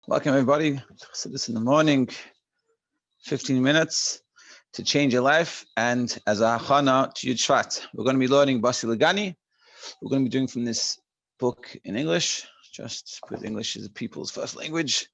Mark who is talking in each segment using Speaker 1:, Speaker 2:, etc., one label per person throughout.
Speaker 1: Welcome everybody to Chassidus in the morning, 15 minutes to change your life. And as a hachana to Shevat, we're going to be learning Basi LeGani. We're going to be doing from this book in English, just because English is the people's first language.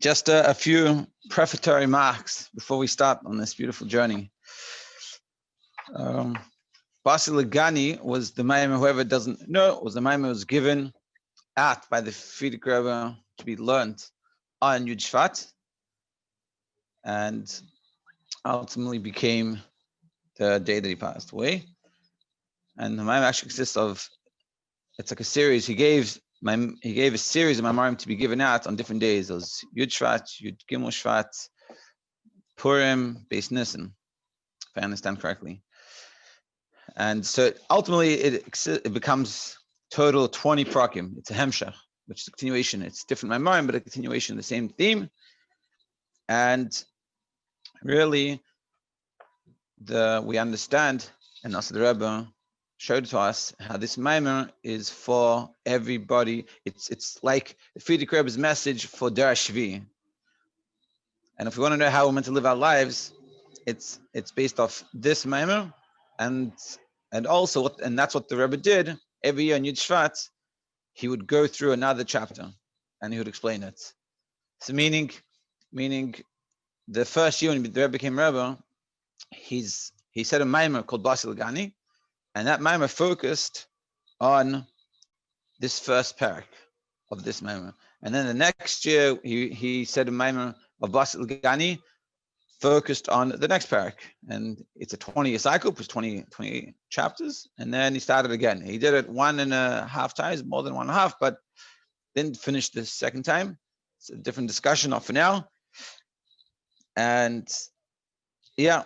Speaker 1: Just a few prefatory remarks before we start on this beautiful journey. Basi LeGani was the maimah, whoever doesn't know, was the maimah was given out by the Frierdiker Rebbe to be learned on Shevat, and ultimately became the day that he passed away. And the maimah actually consists of, it's like a series. He gave a series of maimarim to be given out on different days. Those Yud Shvat, Yud Gimel Shvat, Purim, Beis Nisan, if I understand correctly. And so ultimately it becomes total 20 prakim. It's a hemshach, which is a continuation. It's different maimarim, but a continuation of the same theme. And really, we understand, and also the Rebbe showed to us how this maimah is for everybody. It's like the Frierdiker Rebbe's message for Der Shvi. And if we want to know how we're meant to live our lives, it's based off this maimah, and also that's what the Rebbe did every year in Yud Shvat. He would go through another chapter and he would explain it. So meaning the first year when the Rebbe became Rebbe, he said a maimah called Basi LeGani, and that maimah focused on this first parak of this maimah. And then the next year he said a maimah of Basi LeGani focused on the next parak. And it's a 20-year cycle, plus 20 chapters. And then he started again. He did it 1.5 times, more than 1.5, but didn't finish the second time. It's a different discussion, not for now. And yeah,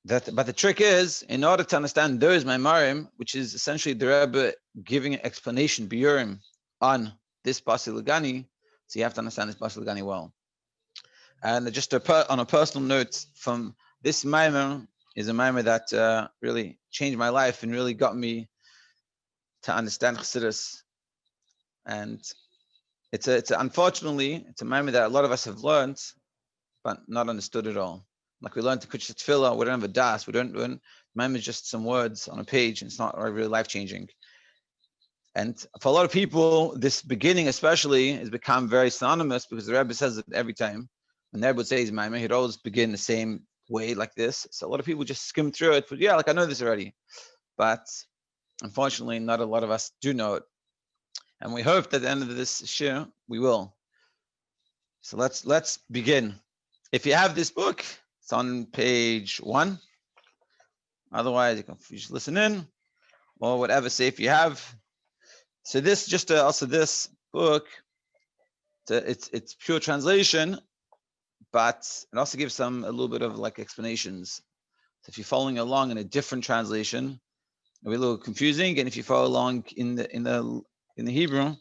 Speaker 1: but the trick is, in order to understand those maimarim, which is essentially the Rebbe giving an explanation, biurim, on this Basi LeGani, so you have to understand this Basi LeGani well. And just on a personal note, from this maimah is a maimah that really changed my life and really got me to understand Chassidus. And unfortunately, it's a maimah that a lot of us have learned, but not understood at all. Like we learned to Kuch Tefillah, we don't have a das, maimah is just some words on a page, and it's not really life-changing. And for a lot of people, this beginning especially has become very synonymous, because the Rebbe says it every time. When the Rebbe would say his maimah, he'd always begin the same way, like this. So a lot of people just skim through it, but yeah, like I know this already. But unfortunately, not a lot of us do know it. And we hope that at the end of this shir, we will. So let's begin. If you have this book, it's on page 1. Otherwise, you can just listen in, or whatever safe you have. So this, also this book, it's pure translation, but it also gives a little bit of like explanations. So if you're following along in a different translation, it'll be a little confusing. And if you follow along in the Hebrew,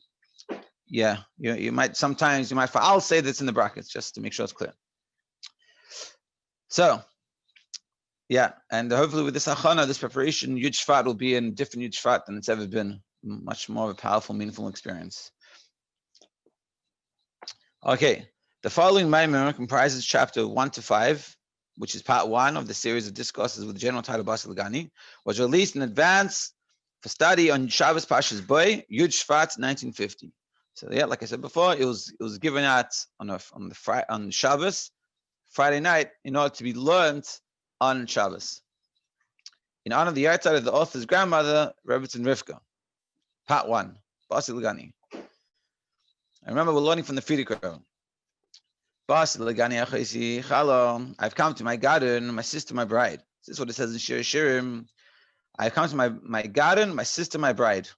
Speaker 1: yeah, you might sometimes I'll say that's in the brackets just to make sure it's clear. So yeah, and hopefully with this achana, this preparation, Yud Shvat will be in different Yud Shvat than it's ever been. Much more of a powerful, meaningful experience. Okay, the following maimah comprises chapter 1 to 5, which is part 1 of the series of discourses with the general title Basi LeGani, was released in advance for study on Shabbos Pashas Boy, Yud Shvat, 1950. So yeah, like I said before, it was given out on Shabbos, Friday night, in order to be learned on Shabbos. In honor of the yahrzeit of the author's grandmother, Rebbe Rivka. Part 1, Basi LeGani. I remember we're learning from the Frierdiker. Basi LeGani achaisi chalom. I've come to my garden, my sister, my bride. This is what it says in Shir Shirim. I've come to my garden, my sister, my bride.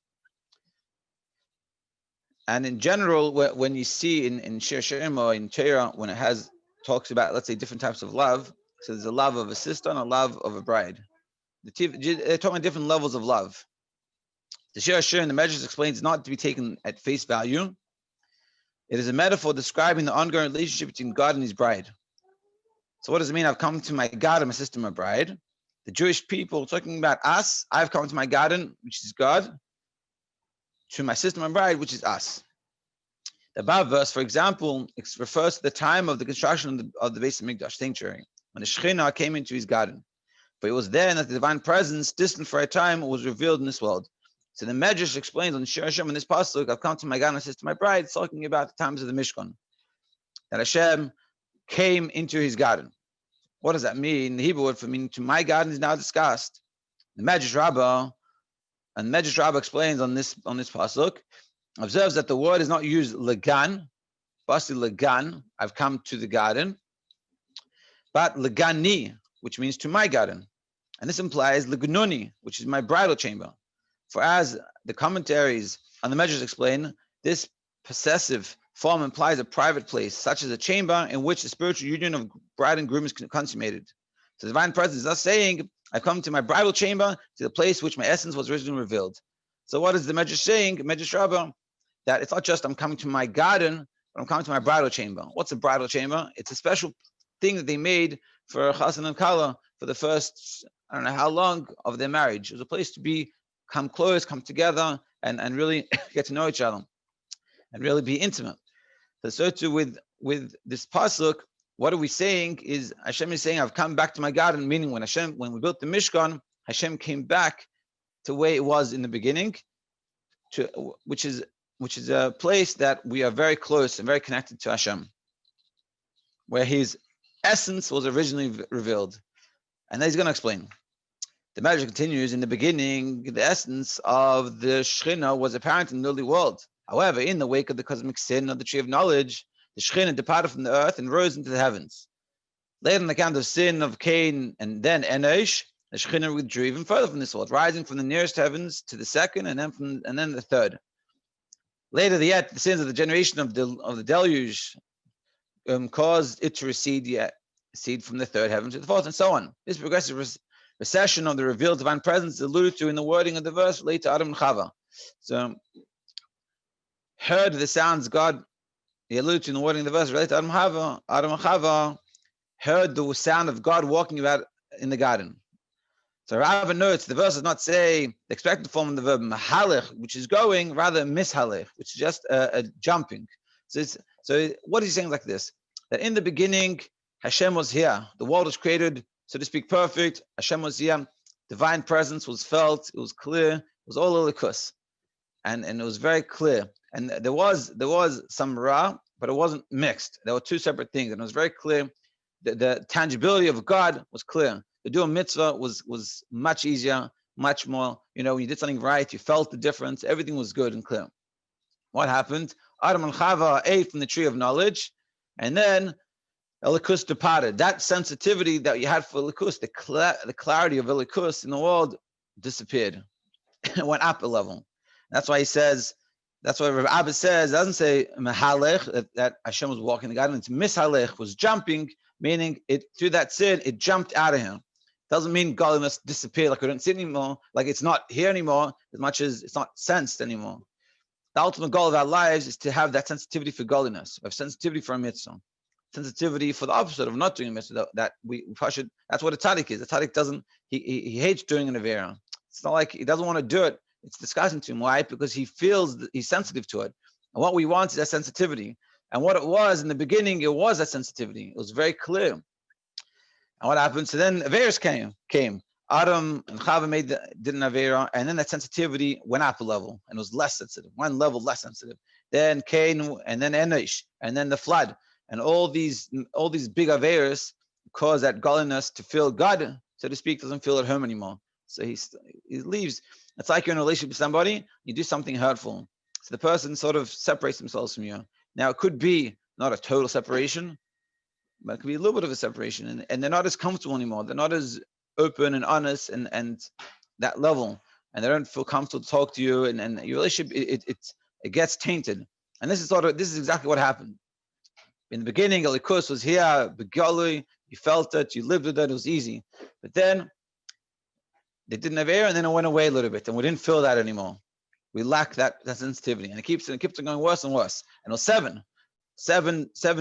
Speaker 1: And in general, when you see in Shir Shirim or in Torah, when it talks about, let's say, different types of love, so there's a love of a sister and a love of a bride. They're talking about different levels of love. The Shir Shirim, the Medrash explains, not to be taken at face value. It is a metaphor describing the ongoing relationship between God and his bride. So what does it mean? I've come to my garden, my sister, my bride. The Jewish people talking about us, I've come to my garden, which is God. to my sister, my bride, which is us. The above verse, for example, refers to the time of the construction of the Beis Hamikdash sanctuary, when the Shekhinah came into his garden. For it was then that the divine presence, distant for a time, was revealed in this world. So the Medrash explains on Shir Hashem in this pasuk, I've come to my garden, sister, my bride, talking about the times of the Mishkan, that Hashem came into his garden. What does that mean? The Hebrew word for meaning to my garden is now discussed. The Medrash Rabbah explains on this pasuk, observes that the word is not used LeGan, Basi LeGan, I've come to the garden, but LeGani, which means to my garden. And this implies LeGnuni, which is my bridal chamber. For as the commentaries on the Medrash explain, this possessive form implies a private place, such as a chamber in which the spiritual union of bride and groom is consummated. So the divine presence is thus saying, I've come to my bridal chamber, to the place which my essence was originally revealed. So what is the Medrash saying, Medrash Rabbah? That it's not just I'm coming to my garden, but I'm coming to my bridal chamber. What's a bridal chamber? It's a special thing that they made for Chassan and Kala for the first, I don't know how long, of their marriage. It was a place to come close, come together, and really get to know each other, and really be intimate. So too with this pasuk, what are we saying is Hashem is saying, I've come back to my garden, meaning when we built the Mishkan, Hashem came back to the way it was in the beginning, which is a place that we are very close and very connected to Hashem, where his essence was originally revealed. And then he's going to explain. The Medrash continues, in the beginning, the essence of the Shekhinah was apparent in the early world. However, in the wake of the cosmic sin of the tree of knowledge, the Shekhinah departed from the earth and rose into the heavens. Later, on account of sin of Cain and then Enosh, the Shekhinah withdrew even further from this world, rising from the nearest heavens to the second, and then the third. Later, the sins of the generation of the deluge caused it to recede from the third heaven to the fourth, and so on. This progressive recession of the revealed divine presence is alluded to in the wording of the verse related to Adam and Chava. So, heard the sounds God, he alluded to in the wording of the verse related to Adam and Chava, heard the sound of God walking about in the garden. So Rabbi notes the verse does not say the expected form of the verb mahalech, which is going, rather mishalech, which is just a jumping. So what is he saying like this? That in the beginning, Hashem was here. The world was created, so to speak, perfect. Hashem was here. Divine presence was felt. It was clear. It was all elikus, and it was very clear. And there was some ra, but it wasn't mixed. There were two separate things, and it was very clear. The tangibility of God was clear. The do a mitzvah was much easier, much more. When you did something right, you felt the difference. Everything was good and clear. What happened? Adam and Chava ate from the tree of knowledge, and then elikus departed. That sensitivity that you had for elikus, the clarity of elikus in the world, disappeared. It went up a level. That's why he says. That's why Rebbe says. It doesn't say mahalech that Hashem was walking the garden. It's mishalech, was jumping, meaning it through that sin it jumped out of him. Doesn't mean godliness disappeared, like we don't see it anymore, like it's not here anymore, as much as it's not sensed anymore. The ultimate goal of our lives is to have that sensitivity for godliness, of sensitivity for a mitzvah, sensitivity for the opposite of not doing a mitzvah. That's what a tzaddik is. A tzaddik doesn't, he hates doing an avera. It's not like he doesn't want to do it. It's disgusting to him. Why? Because he feels that he's sensitive to it. And what we want is that sensitivity. And what it was in the beginning, it was that sensitivity. It was very clear. And what happened? So then Averas came. Adam and Chava did an Avera, and then that sensitivity went up a level and was less sensitive. One level less sensitive. Then Cain, and then Enosh, and then the flood, and all these big Averas cause that godliness to feel God, so to speak, doesn't feel at home anymore. So he leaves. It's like you're in a relationship with somebody, you do something hurtful. So the person sort of separates themselves from you. Now it could be not a total separation, but it could be a little bit of a separation, and they're not as comfortable anymore. They're not as open and honest and that level, and they don't feel comfortable to talk to you, and your relationship it gets tainted. And this is exactly what happened. In the beginning, elikus was here, begoli, you felt it, you lived with it, it was easy. But then they didn't have air, and then it went away a little bit, and we didn't feel that anymore. We lack that sensitivity, and it keeps on going worse and worse. And it was seven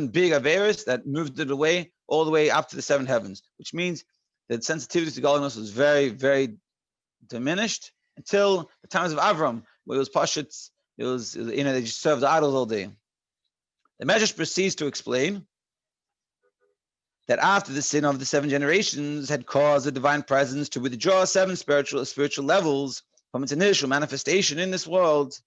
Speaker 1: big averas that moved it away all the way up to the seven heavens, which means that sensitivity to godliness was very, very diminished until the times of Avram, where it was pashut They just served the idols all day. The Medrash proceeds to explain that after the sin of the 7 generations had caused the divine presence to withdraw 7 spiritual levels from its initial manifestation in this world,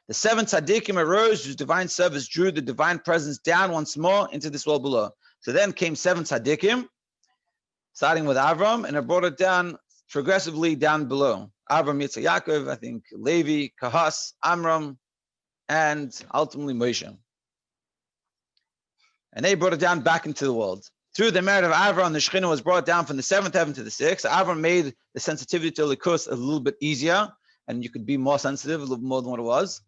Speaker 1: the 7 tzaddikim arose whose divine service drew the divine presence down once more into this world below. So then came 7 tzaddikim, starting with Avram, and it brought it down progressively down below. Avram, Yitzhak, Yaakov, I think Levi, Kahas, Amram, and ultimately Moshe. And they brought it down back into the world. Through the merit of Avram, the Shekhinah was brought down from the 7th heaven to the 6th. Avram made the sensitivity to Likus a little bit easier, and you could be more sensitive, a little more than what it was.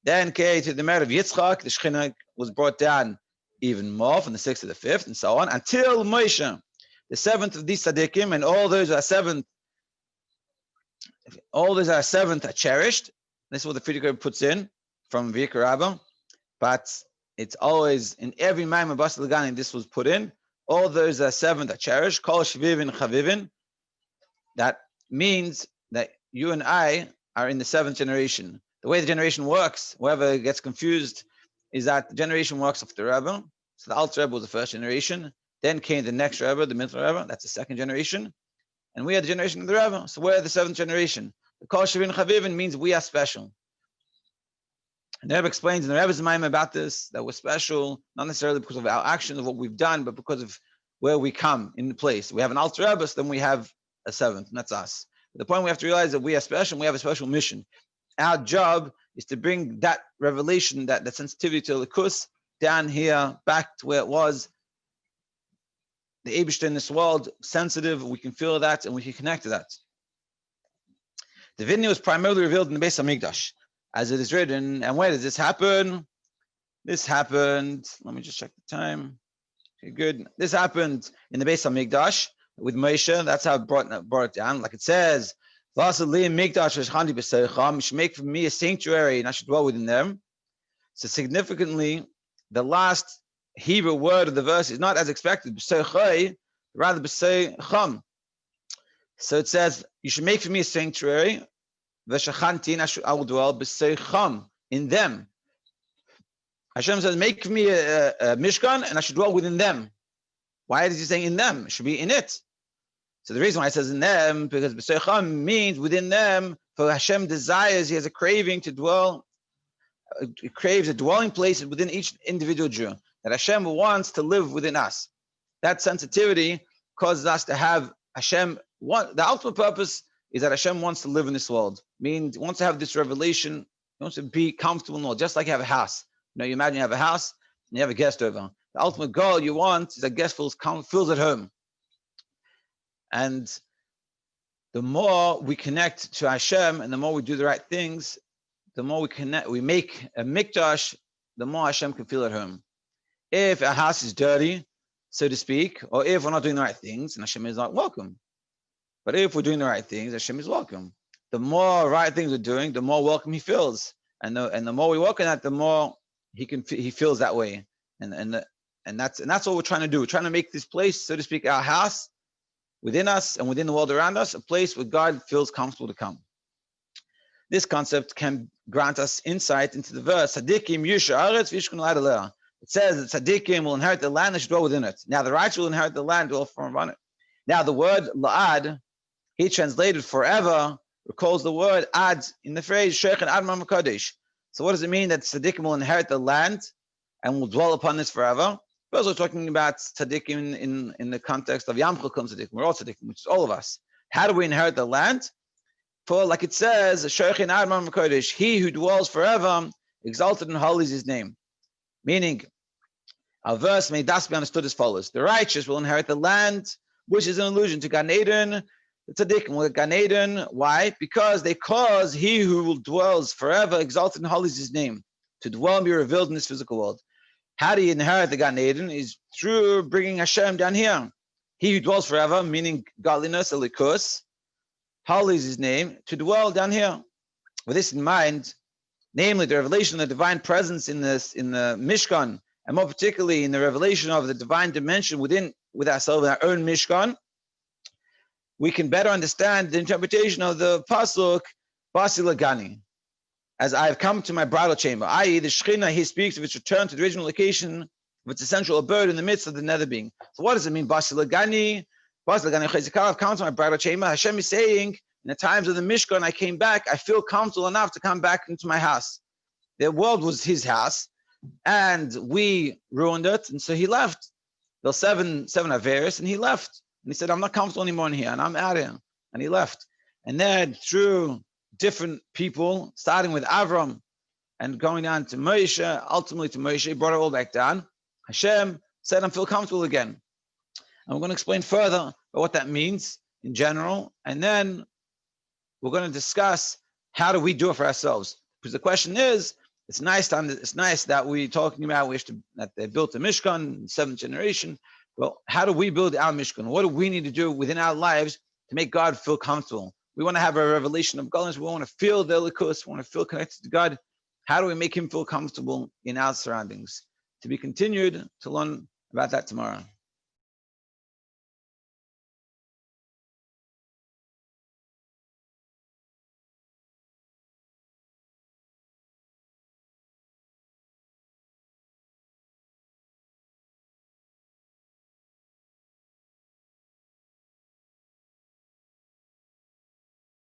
Speaker 1: Then came to the merit of Yitzchak, the Shekhinah was brought down even more from the 6th to the 5th, and so on, until Moshe, the 7th of these tzaddikim, and all those are 7th are cherished. This is what the Frierdiker puts in from Frierdiker Rabba, but it's always in every Maim of Basi LeGani this was put in. All those are 7 are cherished. Kol Shvivin Chavivin. That means that you and I are in the 7th generation. The way the generation works, whoever gets confused, is that the generation works off the Rebbe. So the Alter Rebbe was the first generation. Then came the next Rebbe, the middle Rebbe. That's the 2nd generation. And we are the generation of the Rebbe. So we're the 7th generation. The Kol Shvivin Chavivin means we are special. And the Rebbe explains in the Rebbe's Maim about this, that we're special, not necessarily because of our actions of what we've done, but because of where we come in the place. We have an Alter Rebbe, so then we have a 7th, and that's us. But the point we have to realize that we are special, and we have a special mission. Our job is to bring that revelation, that sensitivity to Likus down here, back to where it was. The Eibishter in this world, sensitive, we can feel that, and we can connect to that. The Vidya was primarily revealed in the Beis HaMikdash, as it is written. And where does this happen? This happened, let me just check the time. Okay, good. This happened in the Beis HaMikdash with Moshe. That's how it brought it down. Like it says, you should make for me a sanctuary and I should dwell within them. So significantly, the last Hebrew word of the verse is not as expected, rather b'seicham. So it says, you should make for me a sanctuary, I will dwell b'seicham, in them. Hashem says, make for me a mishkan, and I should dwell within them. Why is he saying in them? It should be in it. So the reason why it says in them, because b'seicham means within them, for Hashem desires, he has a craving to dwell, he craves a dwelling place within each individual Jew, that Hashem wants to live within us. That sensitivity causes us to have Hashem. The ultimate purpose is that Hashem wants to live in this world. Means he wants to have this revelation. He wants to be comfortable in the world, just like you have a house. You imagine you have a house and you have a guest over. The ultimate goal you want is that guest feels at home. And the more we connect to Hashem and the more we do the right things, the more we make a mikdash, the more Hashem can feel at home. If our house is dirty, so to speak, or if we're not doing the right things, and Hashem is not welcome. But if we're doing the right things, Hashem is welcome. The more right things we're doing, the more welcome he feels. And the more we work on that, the more he feels that way. And that's what we're trying to do. We're trying to make this place, so to speak, our house, within us and within the world around us, a place where God feels comfortable to come. This concept can grant us insight into the verse, Tzaddikim yusha aretz v'yishkun la'ad aleh. It says that Tzaddikim will inherit the land and should dwell within it. Now the righteous will inherit the land, dwell from on it. Now the word la'ad, he translated forever, recalls the word ad in the phrase Sheikh Ad Mamakodesh. So what does it mean that Tzaddikim will inherit the land and will dwell upon this forever? First, we're talking about Tzaddikim in the context of Yam Chilkom Tzaddikim. We're all Tzaddikim, which is all of us. How do we inherit the land? For like it says, Sheikh Ad Mamakodesh, he who dwells forever, exalted and holy is his name. Meaning, our verse may thus be understood as follows: the righteous will inherit the land, which is an allusion to Gan Eden. The tzaddikim will Gan Eden. Why? Because they cause he who dwells forever, exalted and holy is his name, to dwell and be revealed in this physical world. How do you inherit the Gan Eden? Is through bringing Hashem down here. He who dwells forever, meaning godliness, elikus, holy is his name, to dwell down here. With this in mind, namely the revelation of the divine presence in the Mishkan, and more particularly in the revelation of the divine dimension with ourselves, in our own Mishkan, we can better understand the interpretation of the pasuk Basi LeGani. as I have come to my bridal chamber, i.e. the Shekhinah, he speaks of its return to the original location of its essential abode in the midst of the nether being. So what does it mean? Basi, LeGani, I've come to my bridal chamber. Hashem is saying, in the times of the Mishkan, I came back, I feel comfortable enough to come back into my house. The world was his house, and we ruined it, and so he left. There were seven Averis, and he left. And he said, I'm not comfortable anymore in here, and I'm out of here. And he left. And then through different people, starting with Avram and going down to Moshe, ultimately to Moshe, he brought it all back down. Hashem said, I feel comfortable again. And we're going to explain further what that means in general. And then we're going to discuss how do we do it for ourselves. Because the question is, it's nice that we're talking about that they built a Mishkan, 7th generation. Well, how do we build our Mishkan? What do we need to do within our lives to make God feel comfortable? We want to have a revelation of godliness. We want to feel the Elikus. We want to feel connected to God. How do we make him feel comfortable in our surroundings? To be continued, to learn about that tomorrow.